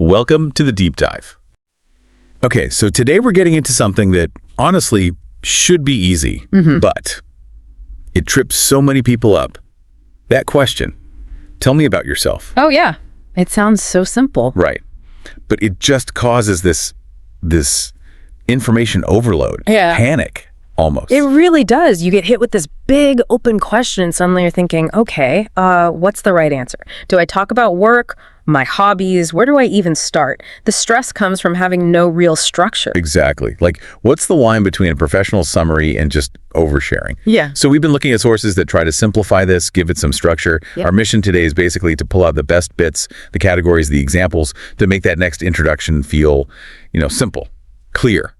Welcome to the deep dive. Okay, so today we're getting into something that honestly should be easy, but it trips so many people up. That question, tell me about yourself. Oh, yeah. It sounds so simple. Right. But it just causes this information overload, panic almost. It really does. You get hit with this big open question and suddenly you're thinking, okay, what's the right answer? Do I talk about work, my hobbies? Where do I even start? The stress comes from having no real structure. Exactly. Like, what's the line between a professional summary and just oversharing? Yeah. So we've been looking at sources that try to simplify this, give it some structure. Yep. Our mission today is basically to pull out the best bits, the categories, the examples, to make that next introduction feel, simple, clear,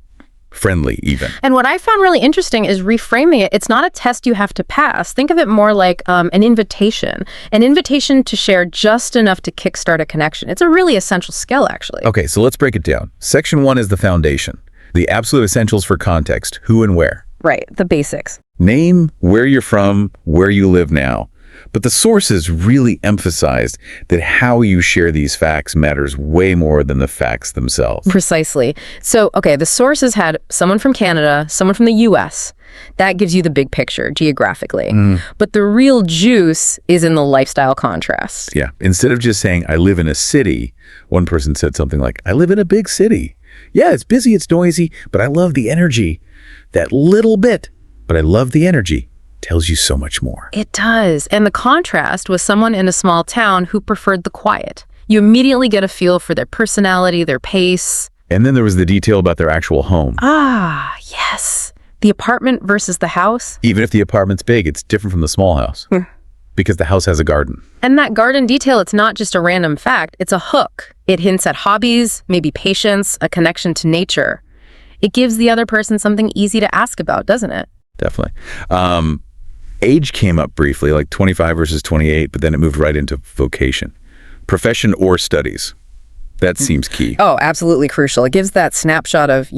friendly even. And what I found really interesting is reframing it. It's not a test you have to pass. Think of it more like an invitation to share just enough to kickstart a connection. It's a really essential skill, actually. Okay, so let's break it down. Section 1 is the foundation, the absolute essentials for context, who and where. Right, the basics. Name, where you're from, where you live now. But the sources really emphasized that how you share these facts matters way more than the facts themselves. Precisely. So, okay, the sources had someone from Canada, someone from the US. That gives you the big picture geographically. But the real juice is in the lifestyle contrast. Yeah. Instead of just saying, I live in a city, one person said something like, I live in a big city. Yeah, it's busy, it's noisy, but I love the energy. That little bit, but I love the energy. Tells you so much more. It does. And the contrast was someone in a small town who preferred the quiet. You immediately get a feel for their personality, their pace. And then there was the detail about their actual home. Ah, yes. The apartment versus the house. Even if the apartment's big, it's different from the small house. Because the house has a garden. And that garden detail, it's not just a random fact, it's a hook. It hints at hobbies, maybe patience, a connection to nature. It gives the other person something easy to ask about, doesn't it? Definitely. Age came up briefly, like 25 versus 28, but then it moved right into vocation. Profession or studies. That seems key. Oh, absolutely crucial. It gives that snapshot of,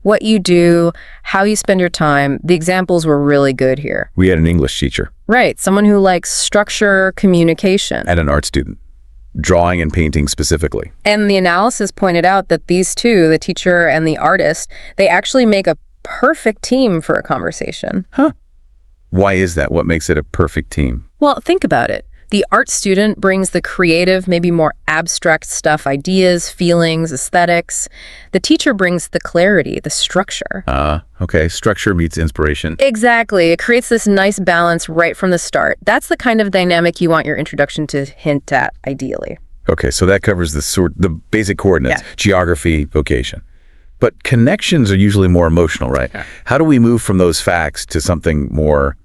what you do, how you spend your time. The examples were really good here. We had an English teacher. Right. Someone who likes structure, communication. And an art student. Drawing and painting specifically. And the analysis pointed out that these two, the teacher and the artist, they actually make a perfect team for a conversation. Huh. Why is that? What makes it a perfect team? Well, think about it. The art student brings the creative, maybe more abstract stuff, ideas, feelings, aesthetics. The teacher brings the clarity, the structure. Okay. Structure meets inspiration. Exactly. It creates this nice balance right from the start. That's the kind of dynamic you want your introduction to hint at, ideally. Okay, so that covers the basic coordinates, geography, vocation. But connections are usually more emotional, right? Yeah. How do we move from those facts to something more,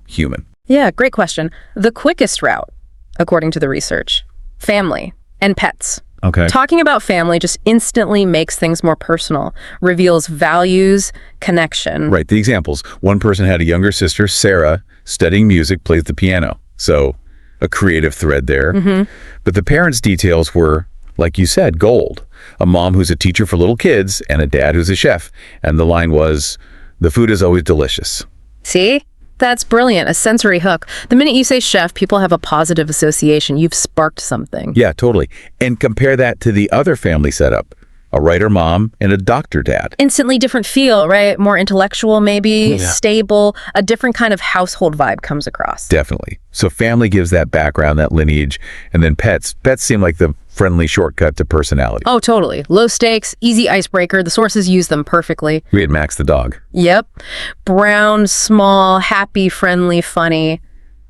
human? Yeah, great question. The quickest route, according to the research, family and pets. Okay. Talking about family just instantly makes things more personal, reveals values, connection. Right, the examples. One person had a younger sister, Sarah, studying music, plays the piano. So a creative thread there. But the parents' details were, like you said, gold. A mom who's a teacher for little kids and a dad who's a chef. And the line was, the food is always delicious. See? That's brilliant. A sensory hook. The minute you say chef, people have a positive association. You've sparked something. Yeah, totally. And compare that to the other family setup. A writer mom and a doctor dad. Instantly different feel, right? More intellectual, maybe, stable. A different kind of household vibe comes across. Definitely. So family gives that background, that lineage. And then pets. Pets seem like the friendly shortcut to personality. Oh, totally. Low stakes, easy icebreaker. The sources use them perfectly. We had Max the dog. Yep. Brown, small, happy, friendly, funny.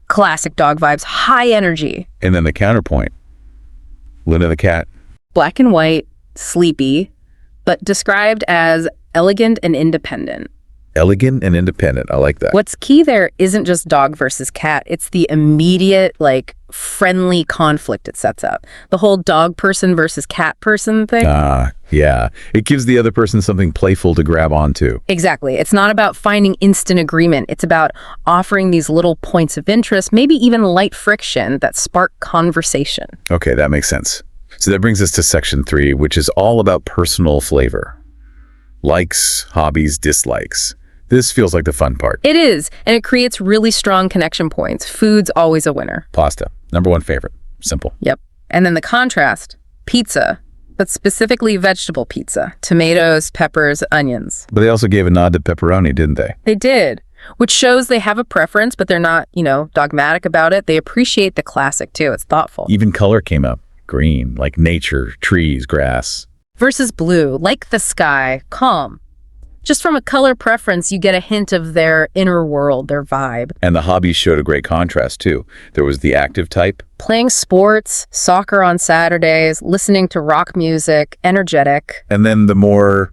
Classic dog vibes. High energy. And then the counterpoint. Linda the cat. Black and white. Sleepy, but described as elegant and independent. Elegant and independent. I like that. What's key there isn't just dog versus cat. It's the immediate, friendly conflict it sets up. The whole dog person versus cat person thing. Yeah. It gives the other person something playful to grab onto. Exactly. It's not about finding instant agreement. It's about offering these little points of interest, maybe even light friction that spark conversation. Okay, that makes sense. So that brings us to section 3, which is all about personal flavor. Likes, hobbies, dislikes. This feels like the fun part. It is, and it creates really strong connection points. Food's always a winner. Pasta, #1 favorite. Simple. Yep. And then the contrast, pizza, but specifically vegetable pizza. Tomatoes, peppers, onions. But they also gave a nod to pepperoni, didn't they? They did, which shows they have a preference, but they're not, dogmatic about it. They appreciate the classic, too. It's thoughtful. Even color came up. Green, like nature, trees, grass. Versus blue, like the sky, calm. Just from a color preference, you get a hint of their inner world, their vibe. And the hobbies showed a great contrast, too. There was the active type. Playing sports, soccer on Saturdays, listening to rock music, energetic. And then the more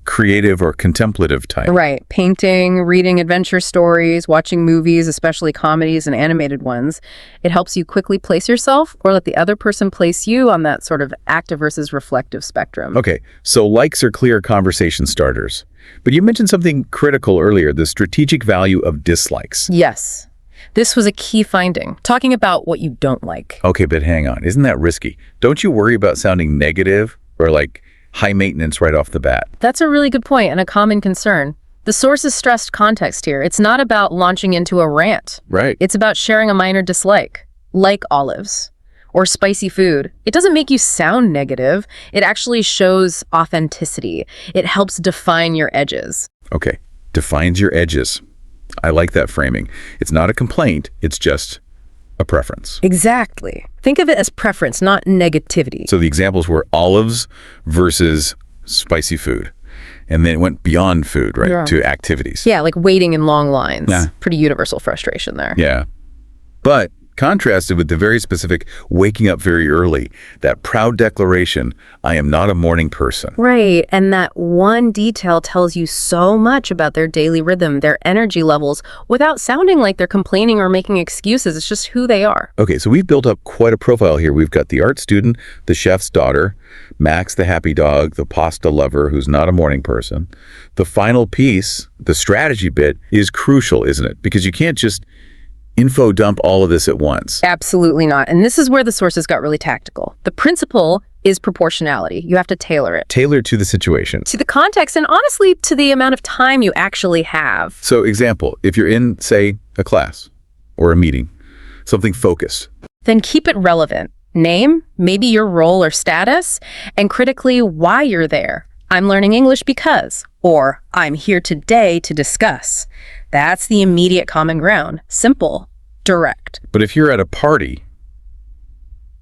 creative or contemplative type. Right. Painting, reading adventure stories, watching movies, especially comedies and animated ones. It helps you quickly place yourself or let the other person place you on that sort of active versus reflective spectrum. Okay, so likes are clear conversation starters. But you mentioned something critical earlier, the strategic value of dislikes. Yes. This was a key finding, talking about what you don't like. Okay, but hang on. Isn't that risky? Don't you worry about sounding negative or like high maintenance right off the bat? That's a really good point and a common concern. The source's stressed context here. It's not about launching into a rant. Right. It's about sharing a minor dislike, like olives or spicy food. It doesn't make you sound negative. It actually shows authenticity. It helps define your edges. Okay, defines your edges. I like that framing. It's not a complaint, it's just a preference. Exactly. Think of it as preference, not negativity. So the examples were olives versus spicy food. And then it went beyond food, right, Yeah. to activities. Yeah, like waiting in long lines. Yeah. Pretty universal frustration there. Yeah. But contrasted with the very specific waking up very early, that proud declaration, I am not a morning person. Right, and that one detail tells you so much about their daily rhythm, their energy levels, without sounding like they're complaining or making excuses. It's just who they are. Okay, so we've built up quite a profile here. We've got the art student, the chef's daughter, Max the happy dog, the pasta lover who's not a morning person. The final piece, the strategy bit, is crucial, isn't it? Because you can't just info dump all of this at once. Absolutely not. And this is where the sources got really tactical. The principle is proportionality. You have to tailor it Tailored to the situation. to the context and honestly to the amount of time you actually have. So example, if you're in, say, a class or a meeting, something focused. Then keep it relevant. Name, maybe your role or status, and critically why you're there. I'm learning English because, or I'm here today to discuss. That's the immediate common ground. Simple, direct. But if you're at a party,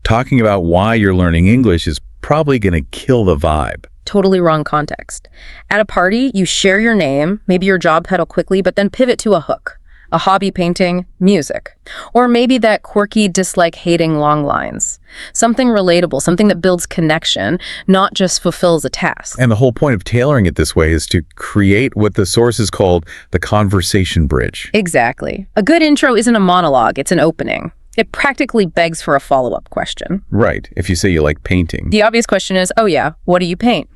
talking about why you're learning English is probably going to kill the vibe. Totally wrong context. At a party, you share your name, maybe your job title quickly, but then pivot to a hook. A hobby, painting, music. Or maybe that quirky, dislike-hating long lines. Something relatable, something that builds connection, not just fulfills a task. And the whole point of tailoring it this way is to create what the sources called the conversation bridge. Exactly. A good intro isn't a monologue, it's an opening. It practically begs for a follow-up question. Right. If you say you like painting The obvious question is, oh yeah, what do you paint?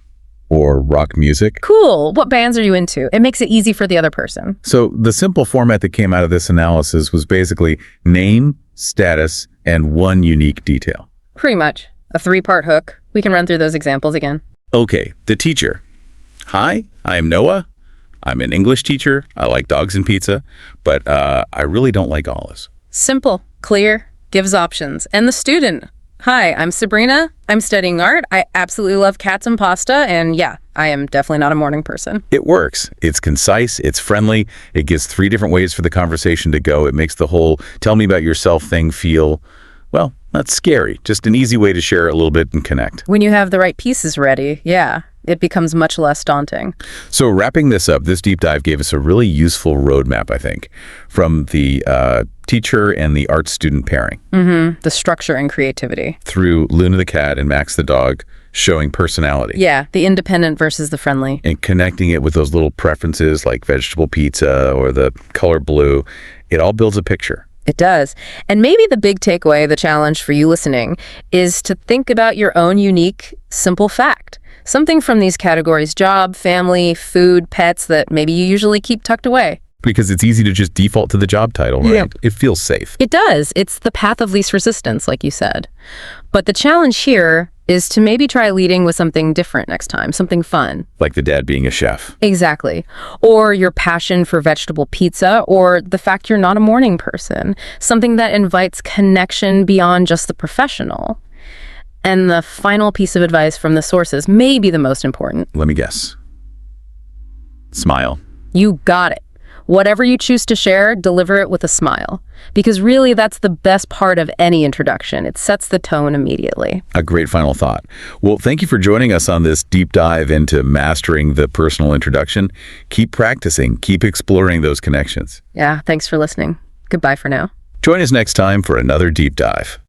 or rock music. Cool, what bands are you into? It makes it easy for the other person. So the simple format that came out of this analysis was basically name, status, and one unique detail. Pretty much. A 3-part hook. We can run through those examples again. Okay, the teacher. Hi, I am Noah. I'm an English teacher. I like dogs and pizza, but I really don't like olives. Simple, clear, gives options. And the student. Hi, I'm Sabrina. I'm studying art. I absolutely love cats and pasta. And yeah, I am definitely not a morning person. It works. It's concise. It's friendly. It gives 3 different ways for the conversation to go. It makes the whole tell me about yourself thing feel, well, not scary. Just an easy way to share a little bit and connect. When you have the right pieces ready, yeah, it becomes much less daunting. So wrapping this up, this deep dive gave us a really useful roadmap, I think, from the teacher and the art student pairing The structure and creativity. through Luna the cat and Max the dog showing personality. Yeah, the independent versus the friendly. And connecting it with those little preferences like vegetable pizza or the color blue. It all builds a picture. It does. And maybe the big takeaway, the challenge for you listening, is to think about your own unique, simple fact. Something from these categories: job, family, food, pets that maybe you usually keep tucked away. Because it's easy to just default to the job title, right? Yeah. It feels safe. It does. It's the path of least resistance, like you said. But the challenge here is to maybe try leading with something different next time, something fun. Like the dad being a chef. Exactly. Or your passion for vegetable pizza, or the fact you're not a morning person. Something that invites connection beyond just the professional. And the final piece of advice from the sources may be the most important. Let me guess. Smile. You got it. Whatever you choose to share, deliver it with a smile. Because really, that's the best part of any introduction. It sets the tone immediately. A great final thought. Well, thank you for joining us on this deep dive into mastering the personal introduction. Keep practicing. Keep exploring those connections. Yeah, thanks for listening. Goodbye for now. Join us next time for another deep dive.